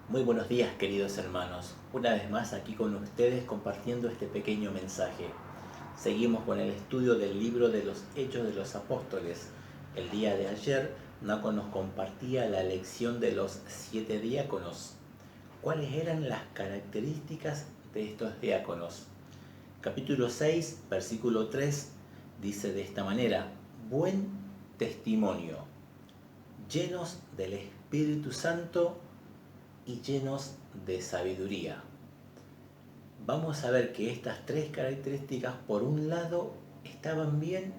Muy buenos días, queridos hermanos. Una vez más aquí con ustedes compartiendo este pequeño mensaje. Seguimos con el estudio del libro de los Hechos de los Apóstoles. El día de ayer Naco nos compartía la lección de los 7 diáconos. ¿Cuáles eran las características de estos diáconos? Capítulo 6, versículo 3 dice de esta manera: buen testimonio, llenos del Espíritu Santo y llenos de sabiduría. Vamos a ver que estas tres características por un lado estaban bien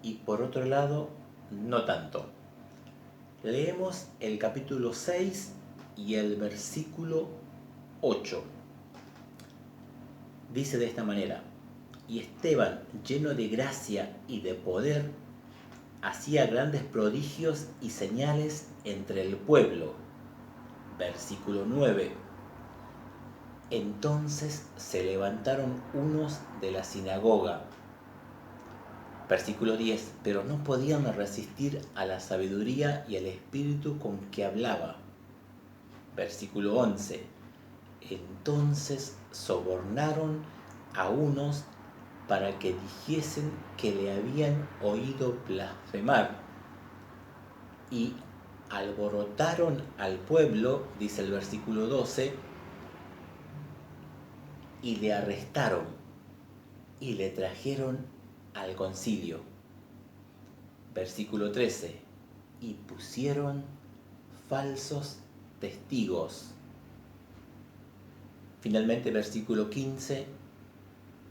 y por otro lado no tanto. Leemos el capítulo 6 y el versículo 8. Dice de esta manera: y Esteban, lleno de gracia y de poder, hacía grandes prodigios y señales entre el pueblo. Versículo 9. Entonces se levantaron unos de la sinagoga. Versículo 10. Pero no podían resistir a la sabiduría y al espíritu con que hablaba. Versículo 11. Entonces sobornaron a unos para que dijesen que le habían oído blasfemar. Y alborotaron al pueblo, dice el versículo 12, y le arrestaron y le trajeron al concilio. Versículo 13. Y pusieron falsos testigos. Finalmente, versículo 15.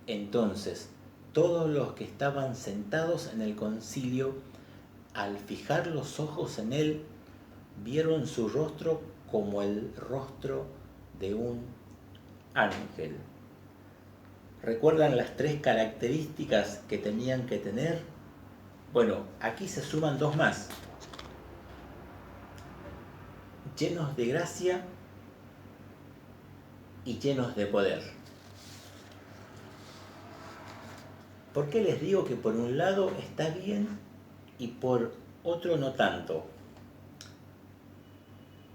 Entonces, todos los que estaban sentados en el concilio, al fijar los ojos en él, vieron su rostro como el rostro de un ángel. ¿Recuerdan las tres características que tenían que tener? Bueno, aquí se suman dos más. Llenos de gracia y llenos de poder. ¿Por qué les digo que por un lado está bien y por otro no tanto?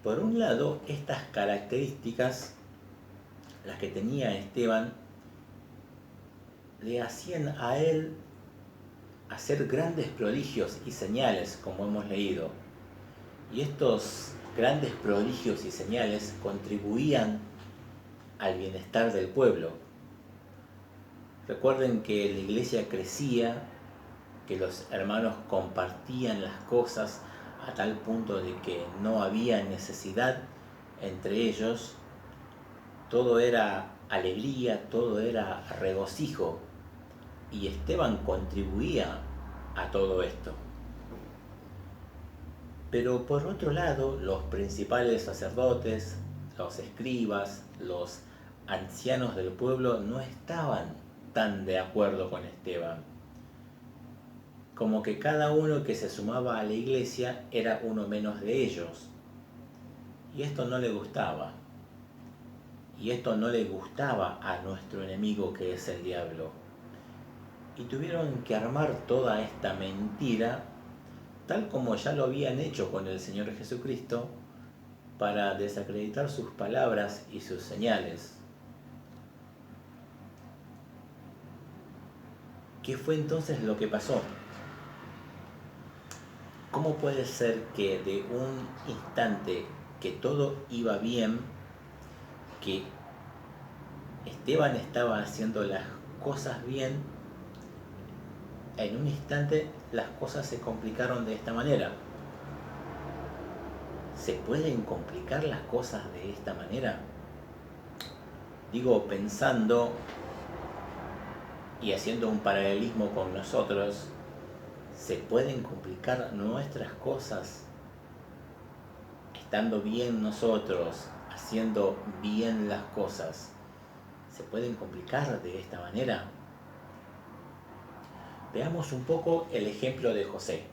Por un lado, estas características, las que tenía Esteban, le hacían a él hacer grandes prodigios y señales, como hemos leído. Y estos grandes prodigios y señales contribuían al bienestar del pueblo. Recuerden que la iglesia crecía, que los hermanos compartían las cosas a tal punto de que no había necesidad entre ellos. Todo era alegría, todo era regocijo. Y Esteban contribuía a todo esto. Pero por otro lado, los principales sacerdotes, los escribas, los ancianos del pueblo no estaban tan de acuerdo con Esteban. Como que cada uno que se sumaba a la iglesia era uno menos de ellos. Y esto no le gustaba. Y esto no le gustaba a nuestro enemigo, que es el diablo. Y tuvieron que armar toda esta mentira, tal como ya lo habían hecho con el Señor Jesucristo, para desacreditar sus palabras y sus señales. ¿Qué fue entonces lo que pasó? ¿Cómo puede ser que de un instante que todo iba bien, que Esteban estaba haciendo las cosas bien, en un instante las cosas se complicaron de esta manera? ¿Se pueden complicar las cosas de esta manera? Digo, pensando y haciendo un paralelismo con nosotros, ¿se pueden complicar nuestras cosas estando bien nosotros, haciendo bien las cosas? ¿Se pueden complicar de esta manera? Veamos un poco el ejemplo de José.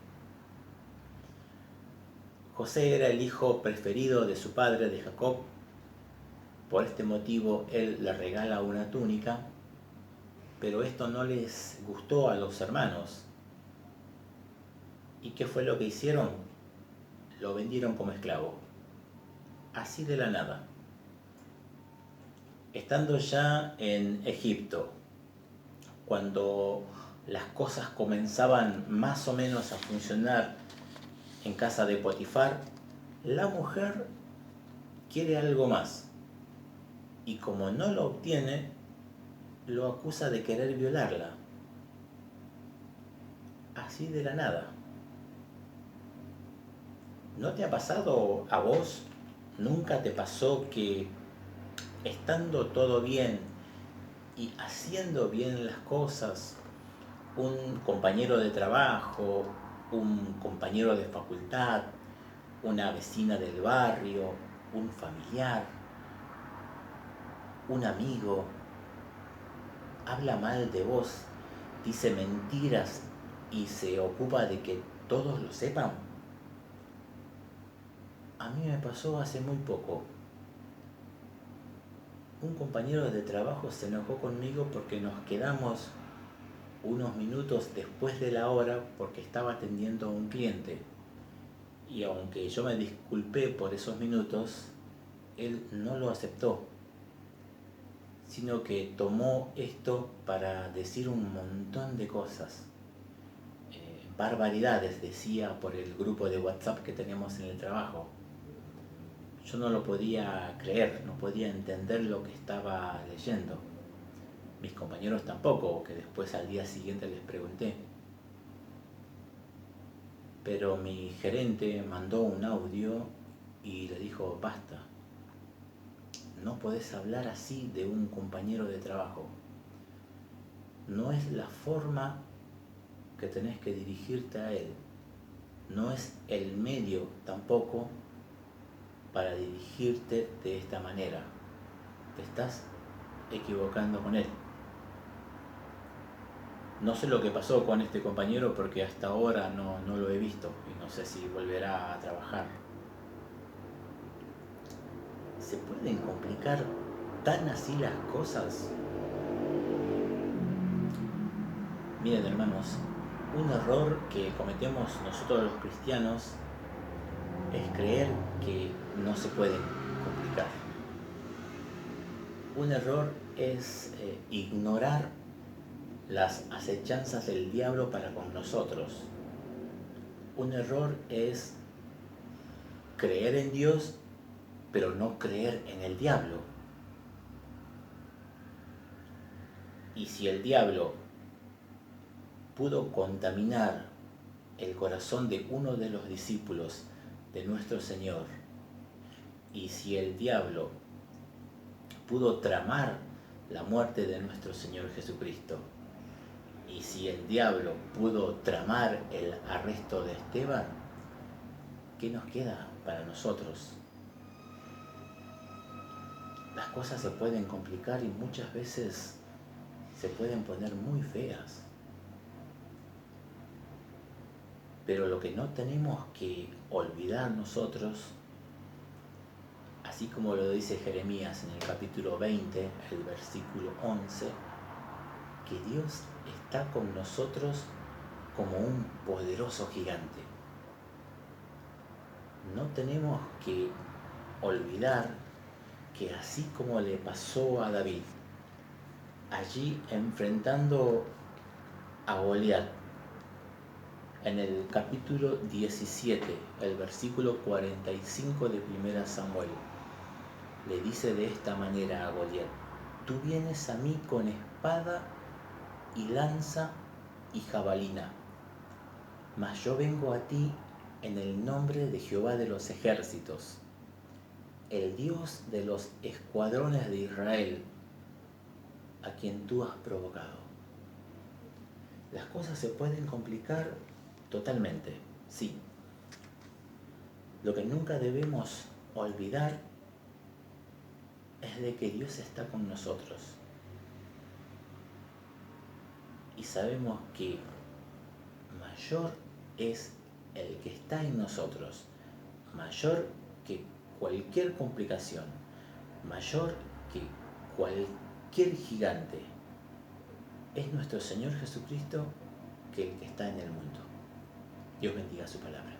José era el hijo preferido de su padre, de Jacob. Por este motivo él le regala una túnica, pero esto no les gustó a los hermanos. ¿Y qué fue lo que hicieron? Lo vendieron como esclavo. Así de la nada. Estando ya en Egipto, cuando las cosas comenzaban más o menos a funcionar en casa de Potifar, la mujer quiere algo más y como no lo obtiene, lo acusa de querer violarla, así de la nada. ¿No te ha pasado a vos? ¿Nunca te pasó que estando todo bien y haciendo bien las cosas, un compañero de trabajo, un compañero de facultad, una vecina del barrio, un familiar, un amigo, habla mal de vos, dice mentiras y se ocupa de que todos lo sepan? A mí me pasó hace muy poco. Un compañero de trabajo se enojó conmigo porque nos quedamos unos minutos después de la hora porque estaba atendiendo a un cliente. Y aunque yo me disculpé por esos minutos, él no lo aceptó, sino que tomó esto para decir un montón de cosas. Barbaridades decía por el grupo de WhatsApp que teníamos en el trabajo. Yo no lo podía creer, no podía entender lo que estaba leyendo. Mis compañeros tampoco, que después al día siguiente les pregunté. Pero mi gerente mandó un audio y le dijo: basta, no podés hablar así de un compañero de trabajo. No es la forma que tenés que dirigirte a él. No es el medio tampoco para dirigirte de esta manera. Te estás equivocando con él. No sé lo que pasó con este compañero porque hasta ahora no lo he visto y no sé si volverá a trabajar. ¿Se pueden complicar tan así las cosas? Miren, hermanos, un error que cometemos nosotros los cristianos es creer que no se pueden complicar. Un error es ignorar las acechanzas del diablo para con nosotros. Un error es creer en Dios, pero no creer en el diablo. Y si el diablo pudo contaminar el corazón de uno de los discípulos de nuestro Señor, y si el diablo pudo tramar la muerte de nuestro Señor Jesucristo, y si el diablo pudo tramar el arresto de Esteban, ¿qué nos queda para nosotros? Las cosas se pueden complicar y muchas veces se pueden poner muy feas. Pero lo que no tenemos que olvidar nosotros, así como lo dice Jeremías en el capítulo 20, el versículo 11, que Dios está con nosotros como un poderoso gigante. No tenemos que olvidar que así como le pasó a David, allí enfrentando a Goliat, en el capítulo 17, el versículo 45 de 1 Samuel, le dice de esta manera a Goliat: tú vienes a mí con espada y lanza y jabalina, mas yo vengo a ti en el nombre de Jehová de los ejércitos, el Dios de los escuadrones de Israel, a quien tú has provocado. Las cosas se pueden complicar totalmente, sí. Lo que nunca debemos olvidar es de que Dios está con nosotros. Y sabemos que mayor es el que está en nosotros, mayor que cualquier complicación, mayor que cualquier gigante. Es nuestro Señor Jesucristo que el que está en el mundo. Dios bendiga su palabra.